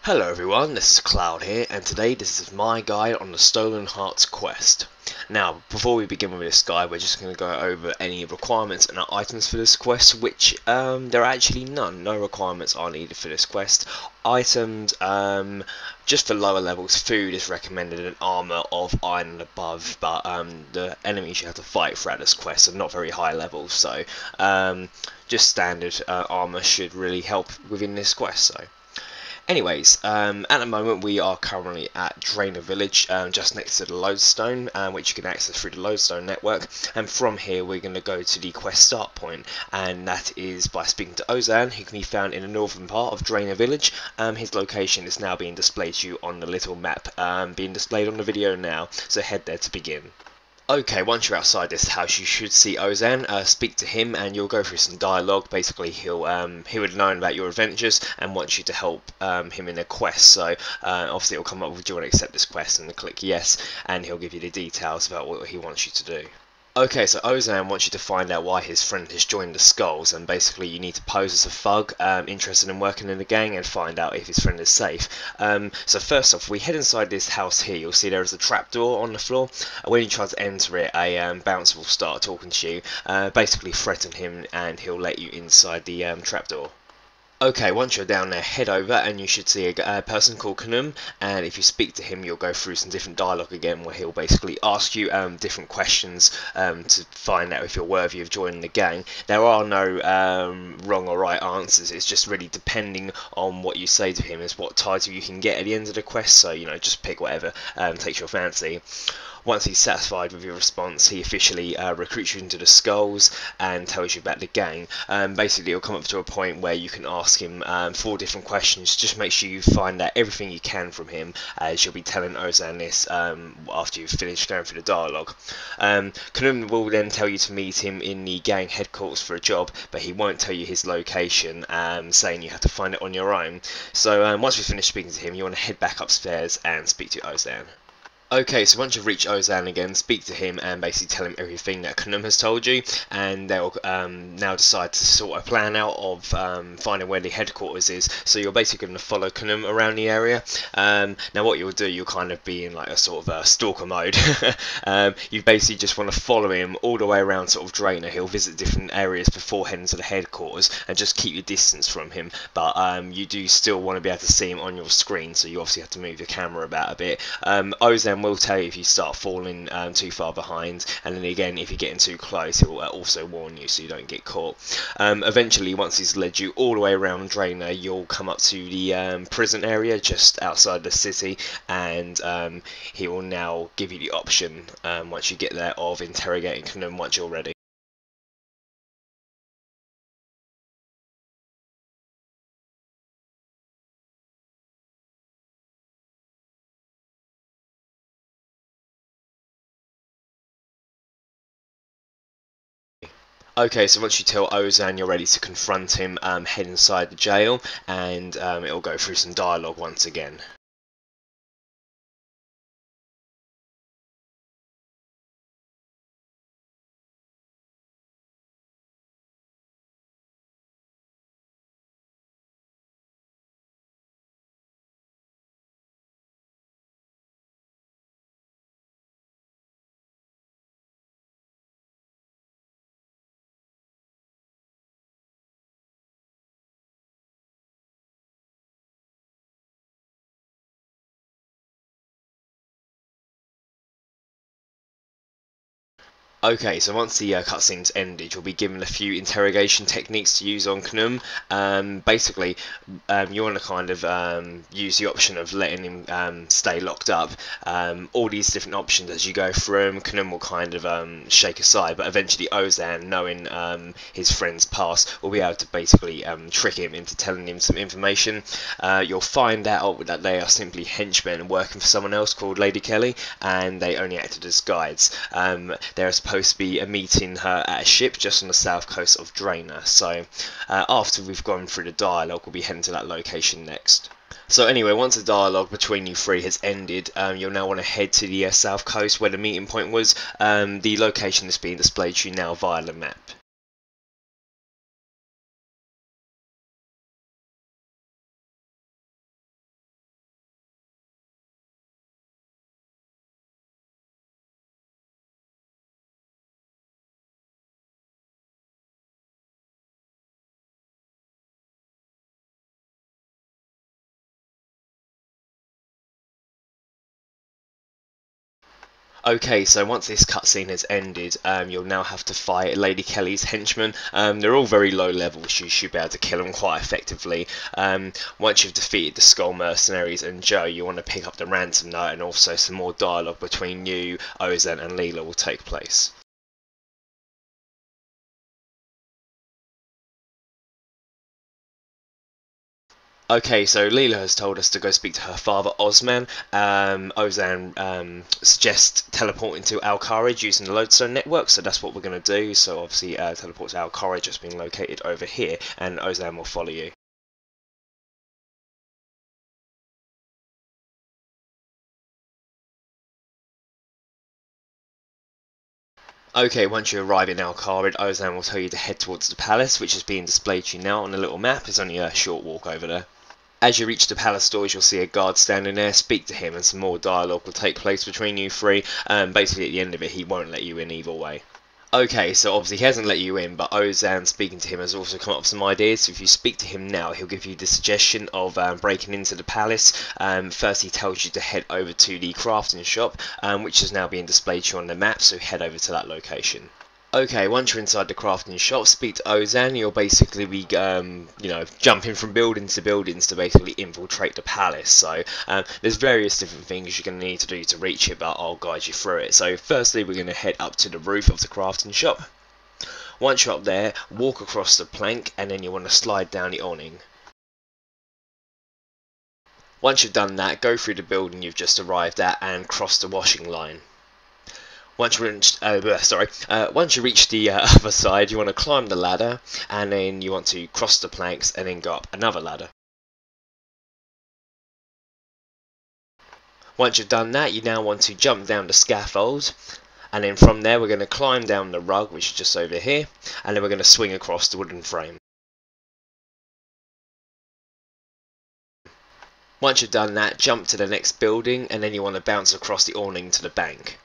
Hello everyone, this is Cloud here, and today this is my guide on the Stolen Hearts quest. Now, before we begin with this guide, we're just going to go over any requirements and items for this quest, which there are actually none. No requirements are needed for this quest. Items, just for lower levels, food is recommended and armor of iron and above, but the enemies you have to fight throughout this quest are not very high levels, so just standard armor should really help within this quest. So. Anyways, at the moment we are currently at Drainer Village, just next to the Lodestone, which you can access through the Lodestone network, and from here we're going to go to the quest start point, and that is by speaking to Ozan, who can be found in the northern part of Drainer Village. His location is now being displayed to you on the little map, being displayed on the video now, so head there to begin. Okay, once you're outside this house, you should see Ozan. Speak to him, and you'll go through some dialogue. Basically, he would know about your adventures and wants you to help him in a quest. So obviously, it'll come up with, do you want to accept this quest, and then click yes, and he'll give you the details about what he wants you to do. Okay, so Ozan wants you to find out why his friend has joined the Skulls, and basically you need to pose as a thug interested in working in the gang and find out if his friend is safe. So first off, we head inside this house here. You'll see there is a trapdoor on the floor. When you try to enter it, a bouncer will start talking to you, basically threaten him, and he'll let you inside the trapdoor. Okay, once you're down there, head over and you should see a person called Kanum, and if you speak to him, you'll go through some different dialogue again, where he'll basically ask you different questions to find out if you're worthy of joining the gang. There are no wrong or right answers. It's just really depending on what you say to him is what title you can get at the end of the quest, so just pick whatever takes your fancy. Once he's satisfied with your response, he officially recruits you into the Skulls and tells you about the gang. Basically, it'll come up to a point where you can ask him 4 different questions. Just make sure you find out everything you can from him, as you'll be telling Ozan this after you've finished going through the dialogue. Kanum will then tell you to meet him in the gang headquarters for a job, but he won't tell you his location, saying you have to find it on your own. So once we finish speaking to him, you want to head back upstairs and speak to Ozan. Okay, so once you've reached Ozan again, speak to him and basically tell him everything that Kanum has told you, and they'll now decide to sort a plan out of finding where the headquarters is. So you're basically going to follow Kanum around the area. Now what you'll do, you'll kind of be in like a sort of stalker mode. You basically just want to follow him all the way around sort of Drainer. He'll visit different areas before heading to the headquarters, and just keep your distance from him. But you do still want to be able to see him on your screen, so you obviously have to move your camera about a bit. Ozan will tell you if you start falling too far behind, and then again if you're getting too close, he'll also warn you so you don't get caught. Eventually, once he's led you all the way around Drainer, you'll come up to the prison area just outside the city, and he will now give you the option, once you get there, of interrogating Kanum once you're ready. Okay, so once you tell Ozan you're ready to confront him, head inside the jail, and it'll go through some dialogue once again. Okay, so once the cutscene's ended, you'll be given a few interrogation techniques to use on Knum. Basically, you want to kind of use the option of letting him stay locked up. All these different options as you go through them, Knum will kind of shake aside, but eventually Ozan, knowing his friend's past, will be able to basically trick him into telling him some information. You'll find out that they are simply henchmen working for someone else called Lady Kelly, and they only acted as guides. They're supposed to be meeting her at a ship just on the south coast of Drainer. So after we've gone through the dialogue, we'll be heading to that location next. So anyway, once the dialogue between you three has ended, you'll now want to head to the south coast where the meeting point was. The location is being displayed to you now via the map. Okay, so once this cutscene has ended, you'll now have to fight Lady Kelly's henchmen. They're all very low levels, you should be able to kill them quite effectively. Once you've defeated the Skull Mercenaries and Joe, you want to pick up the ransom note, and also some more dialogue between you, Ozan and Leela will take place. Okay, so Leela has told us to go speak to her father, Osman. Ozan suggests teleporting to Al Kharij using the Lodestone network, so that's what we're going to do. So obviously teleport to Al Kharij, just being located over here, and Ozan will follow you. Okay, once you arrive in Al Kharij, Ozan will tell you to head towards the palace, which is being displayed to you now on the little map. It's only a short walk over there. As you reach the palace doors, you'll see a guard standing there. Speak to him and some more dialogue will take place between you three. Basically at the end of it, he won't let you in either way. Okay, so obviously he hasn't let you in, but Ozan speaking to him has also come up with some ideas. So if you speak to him now, he'll give you the suggestion of breaking into the palace. First he tells you to head over to the crafting shop, which is now being displayed to you on the map, so head over to that location. Okay, once you're inside the crafting shop, speak to Ozan. You'll basically be, jumping from buildings to buildings to basically infiltrate the palace. So there's various different things you're going to need to do to reach it, but I'll guide you through it. So firstly, we're going to head up to the roof of the crafting shop. Once you're up there, walk across the plank, and then you want to slide down the awning. Once you've done that, go through the building you've just arrived at and cross the washing line. Once you reach the other side, you want to climb the ladder, and then you want to cross the planks and then go up another ladder. Once you've done that, you now want to jump down the scaffold, and then from there we're going to climb down the rug, which is just over here, and then we're going to swing across the wooden frame. Once you've done that, jump to the next building, and then you want to bounce across the awning to the bank.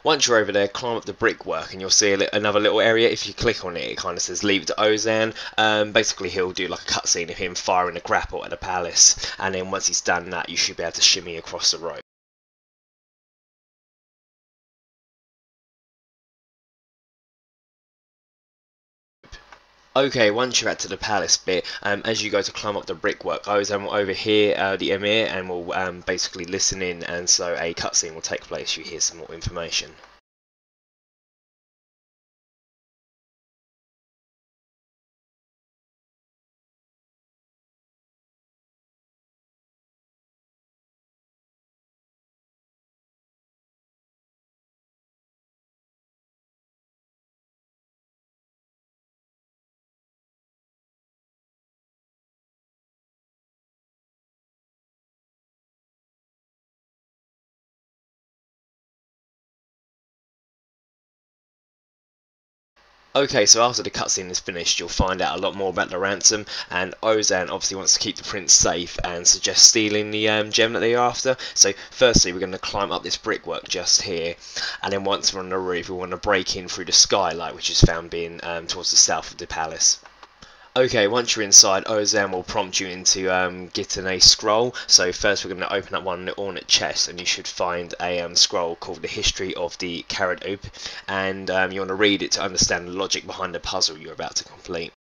Once you're over there, climb up the brickwork and you'll see another little area. If you click on it, it kind of says leave it to Ozan. Basically he'll do like a cutscene of him firing a grapple at the palace, and then once he's done that, you should be able to shimmy across the rope. Okay, once you're at to the palace bit, as you go to climb up the brickwork, Ozan will overhear the Emir and will basically listen in, and so a cutscene will take place. You hear some more information. Okay, so after the cutscene is finished, you'll find out a lot more about the ransom, and Ozan obviously wants to keep the prince safe and suggests stealing the gem that they're after. So firstly, we're going to climb up this brickwork just here, and then once we're on the roof, we want to break in through the skylight, which is found being towards the south of the palace. Okay, once you're inside, Ozan will prompt you into getting a scroll. So first we're going to open up one in the ornate chest, and you should find a scroll called The History of the Carrot Oop, and you want to read it to understand the logic behind the puzzle you're about to complete.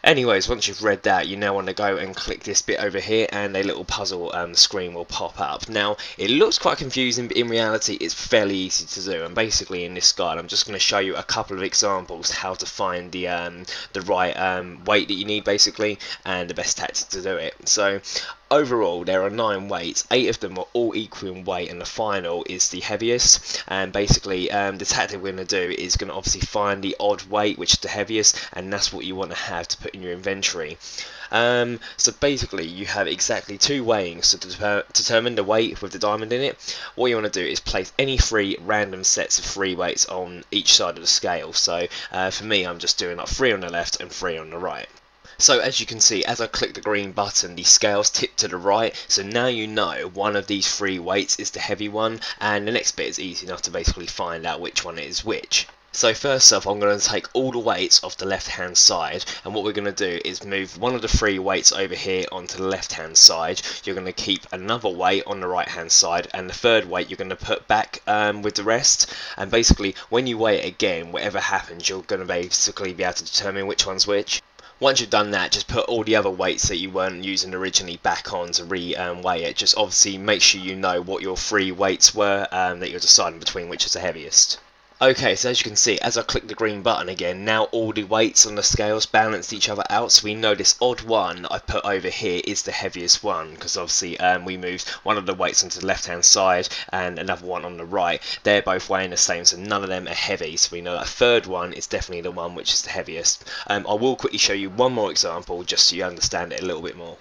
Anyways, once you've read that, you now want to go and click this bit over here, and a little puzzle screen will pop up. Now, it looks quite confusing, but in reality, it's fairly easy to do. And basically, in this guide, I'm just going to show you a couple of examples how to find the right weight that you need, basically, and the best tactic to do it. So, overall, there are 9 weights. 8 of them are all equal in weight, and the final is the heaviest. And basically, the tactic we're going to do is going to obviously find the odd weight, which is the heaviest, and that's what you want to have to put in your inventory. So basically, you have exactly 2 weighings to determine the weight with the diamond in it. What you want to do is place any 3 random sets of 3 weights on each side of the scale. So for me, I'm just doing like 3 on the left and 3 on the right. So as you can see, as I click the green button, the scales tip to the right, so now you know one of these three weights is the heavy one, and the next bit is easy enough to basically find out which one is which. So first off, I'm going to take all the weights off the left hand side, and what we're going to do is move one of the three weights over here onto the left hand side. You're going to keep another weight on the right hand side, and the third weight you're going to put back with the rest, and basically when you weigh it again, whatever happens, you're going to basically be able to determine which one's which. Once you've done that, just put all the other weights that you weren't using originally back on to re-weigh it. Just obviously make sure you know what your three weights were that you're deciding between which is the heaviest. Okay, so as you can see, as I click the green button again, now all the weights on the scales balanced each other out, so we know this odd one that I put over here is the heaviest one, because obviously we moved one of the weights onto the left hand side and another one on the right. They're both weighing the same, so none of them are heavy, so we know that third one is definitely the one which is the heaviest. I will quickly show you one more example just so you understand it a little bit more.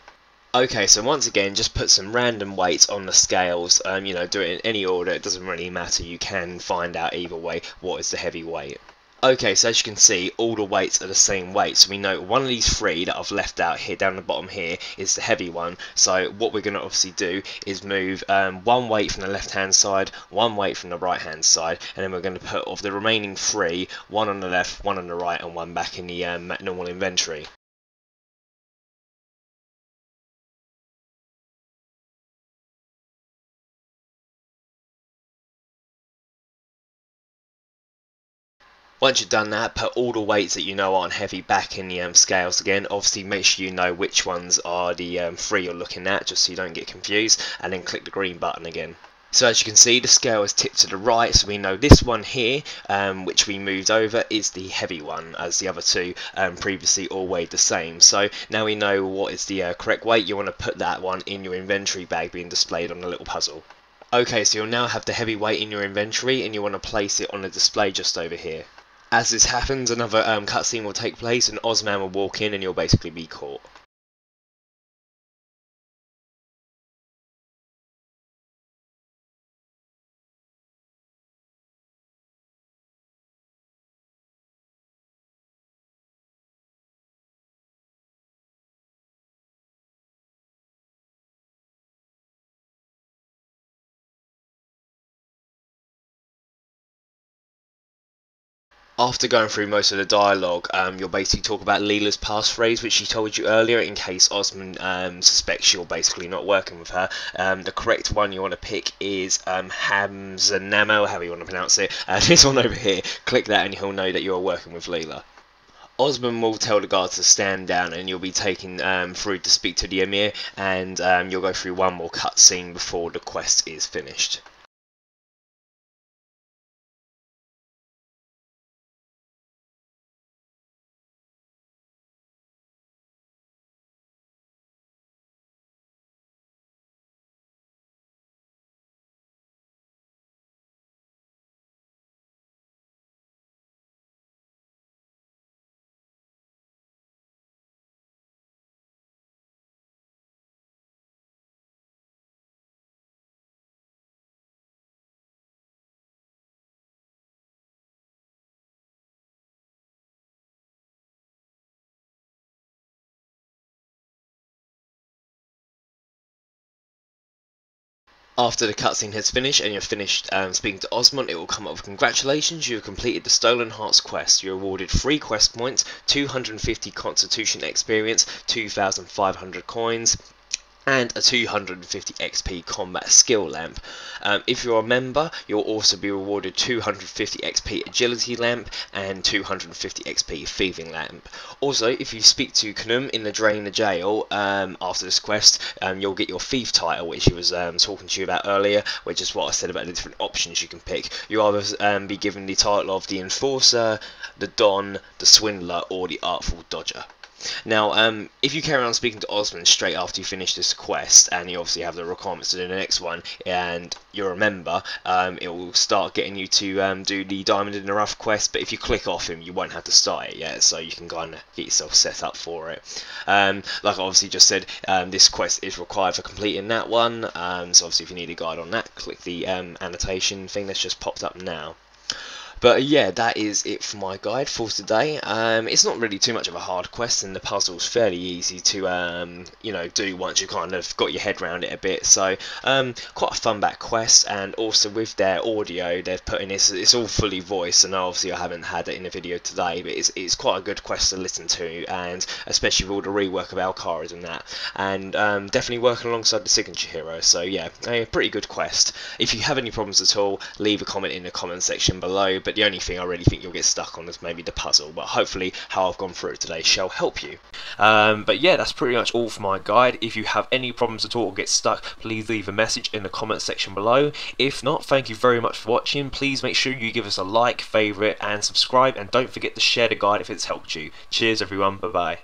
Okay, so once again, just put some random weights on the scales, you know, do it in any order, it doesn't really matter, you can find out either way what is the heavy weight. Okay, so as you can see, all the weights are the same weight, so we know one of these three that I've left out here, down the bottom here, is the heavy one. So what we're going to obviously do is move one weight from the left hand side, one weight from the right hand side, and then we're going to put of the remaining three, one on the left, one on the right, and one back in the normal inventory. Once you've done that, put all the weights that you know aren't heavy back in the scales again. Obviously make sure you know which ones are the three you're looking at, just so you don't get confused, and then click the green button again. So as you can see, the scale is tipped to the right, so we know this one here, which we moved over, is the heavy one, as the other two previously all weighed the same. So now we know what is the correct weight. You want to put that one in your inventory bag being displayed on the little puzzle. Okay, so you'll now have the heavy weight in your inventory, and you want to place it on the display just over here. As this happens, another cutscene will take place, and Ozman will walk in, and you'll basically be caught. After going through most of the dialogue, you'll basically talk about Leela's passphrase, which she told you earlier, in case Osman suspects you're basically not working with her. The correct one you want to pick is Hamzanamo, however you want to pronounce it. This one over here, click that and he'll know that you're working with Leela. Osman will tell the guards to stand down, and you'll be taken through to speak to the Emir, and you'll go through one more cutscene before the quest is finished. After the cutscene has finished and you're finished speaking to Osmond, it will come up with congratulations, you have completed the Stolen Hearts quest. You're awarded 3 quest points, 250 Constitution experience, 2,500 coins, and a 250 XP combat skill lamp. If you're a member, you'll also be rewarded 250 XP agility lamp and 250 XP thieving lamp. Also, if you speak to Knum in the Drain the Jail after this quest, you'll get your thief title, which he was talking to you about earlier, which is what I said about the different options you can pick. You'll either be given the title of the Enforcer, the Don, the Swindler, or the Artful Dodger. Now, if you carry on speaking to Osmond straight after you finish this quest, and you obviously have the requirements to do the next one, and you're a member, it will start getting you to do the Diamond in the Rough quest, but if you click off him, you won't have to start it yet, so you can kind of get yourself set up for it. Like I obviously just said, this quest is required for completing that one, so obviously if you need a guide on that, click the annotation thing that's just popped up now. But yeah, that is it for my guide for today. It's not really too much of a hard quest, and the puzzle's fairly easy to you know, do once you kind of got your head around it a bit. So quite a fun back quest, and also with their audio they've put in this, it's all fully voiced, and obviously I haven't had it in a video today, but it's quite a good quest to listen to, and especially with all the rework of Alcaraz and that, and definitely working alongside the signature hero. So yeah, a pretty good quest. If you have any problems at all, leave a comment in the comment section below, but the only thing I really think you'll get stuck on is maybe the puzzle, but hopefully how I've gone through today shall help you. But yeah, that's pretty much all for my guide. If you have any problems at all or get stuck, please leave a message in the comment section below. If not, thank you very much for watching. Please make sure you give us a like, favourite and subscribe, and don't forget to share the guide if it's helped you. Cheers everyone, bye bye.